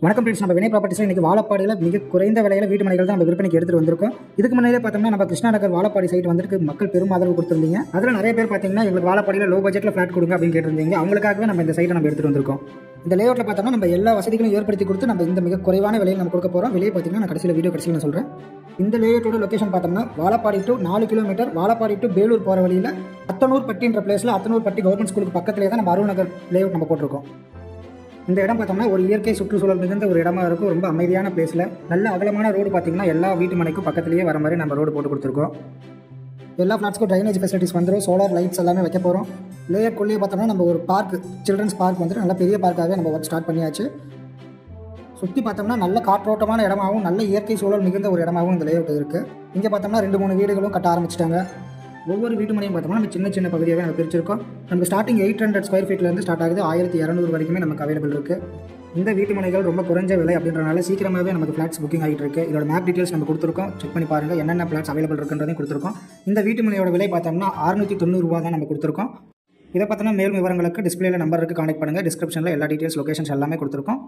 வணக்கம் ஃப்ரெண்ட்ஸ், நம்ம வினய் ப்ராப்பர்ட்டிஸில் இன்றைக்கி வாழப்பாடியில் மிக குறைந்த விலையில் வீட்டு மனைகள் தான் நம்ம விற்பனைக்கு எடுத்துகிட்டு வந்திருக்கோம். இதுக்கு முன்னாடியே பார்த்தோம்னா நம்ம கிருஷ்ணா நகர் வாழப்பாடி சைட் வந்துட்டு மக்கள் பெரும் ஆதரவு கொடுத்துருந்தீங்க. அதில் நிறைய பேர் பார்த்தீங்கன்னா எங்களுக்கு வாழப்பாடியில் லோ பட்ஜெட்டில் ஃப்ளாட் கொடுங்க அப்படின்னு கேட்டிருந்தீங்க. அவங்களுக்காகவே நம்ம இந்த சைட்டை நம்ம எடுத்துகிட்டு வந்திருக்கோம். இந்த லேஅவுட்டில் பார்த்தோம்னா நம்ம எல்லா வசதிகளும் ஏற்படுத்தி கொடுத்து நம்ம இந்த மிக குறைவான விலையில் நம்ம கொடுக்க போகிறோம். விலையை பார்த்தீங்கன்னா நான் கடைசியில் நான் சொல்கிறேன். இந்த லேஅவுட்டோட லொக்கேஷன் பார்த்தோம்னா Vazhapadi to 4 kilometre, Vazhapadi to Belur போகிற வழியில் அத்தனூர் பட்டின்ற பிளேஸில் அத்தனூர் பட்டி கவர்மெண்ட் ஸ்கூலுக்கு பக்கத்துலேயே தான் நம்ம அருண் நகர் லேஅவுட் நம்ம போட்டிருக்கோம். இந்த இடம் பார்த்தோம்னா ஒரு இயற்கை சுற்றுச்சூழல் மிகுந்த ஒரு இடமா இருக்கும். ரொம்ப அமைதியான பிளேஸில் நல்ல அகலமான ரோடு பார்த்தீங்கன்னா எல்லா வீட்டு மனைக்கும் பக்கத்துலேயே வர மாதிரி நம்ம ரோடு போட்டு கொடுத்துருக்கோம். எல்லா ஃப்ளாட்ஸ்க்கும் ட்ரைனேஜ் ஃபெசிலிட்டிஸ் வந்துடும். சோலார் லைட்ஸ் எல்லாமே வைக்க போகிறோம். லேயர்க்குள்ளேயே பார்த்தோம்னா நம்ம ஒரு பார்க், சில்ட்ரன்ஸ் பார்க் வந்துட்டு நல்ல பெரிய பார்க்காகவே நம்ம ஒர்க் ஸ்டார்ட் பண்ணியாச்சு. சுற்றி பார்த்தோம்னா நல்ல காற்றோட்டமான இடமாகவும் நல்ல இயற்கை சூழல் மிகுந்த ஒரு இடமாகவும் இந்த லேஅவுட் இருக்குது. இங்கே பார்த்தோம்னா 2-3 வீடுகளும் கட்ட ஆரம்பிச்சிட்டாங்க. ஒவ்வொரு வீட்டு மனையும் பார்த்தோம்னா நம்ம சின்ன பகுதியாகவே நம்ம பிரிச்சிருக்கோம். நமக்கு ஸ்டார்டிங் 800 ஸ்கொயர் ஃபீட்லேருந்து ஸ்டார்ட் ஆகுது. 1200 வரைக்குமே நமக்கு அவைலபிள் இருக்குது. இந்த வீட்டு மனைகள் ரொம்ப குறைஞ்ச விலை அப்படின்றனால சீக்கிரமாகவே நமக்கு ஃப்ளாட்ஸ் புக்கிங் ஆகிட்டு இருக்குது. இதோட மேப் டீட்டெயில்ஸ் நம்ம கொடுத்துருக்கோம். செக் பண்ணி பாருங்கள் என்னென்ன ஃப்ளாட்ஸ் அவைலபிள் இருக்குன்றதையும் கொடுத்துருக்கோம். இந்த வீட்டு மனையோட விலை பார்த்தோம்னா 690 ரூபா தான் நம்ம கொடுத்துருக்கோம். இதை பார்த்தோன்னா மேலும் விவரங்களுக்கு டிஸ்பிளேல நம்பர் இருக்குது, கான்டெக்ட் பண்ணுங்கள். டிஸ்கிரிப்ஷனில் எல்லா டீட்டெயில்ஸ் லொகேஷன்ஸ் எல்லாமே கொடுத்துருக்கோம்.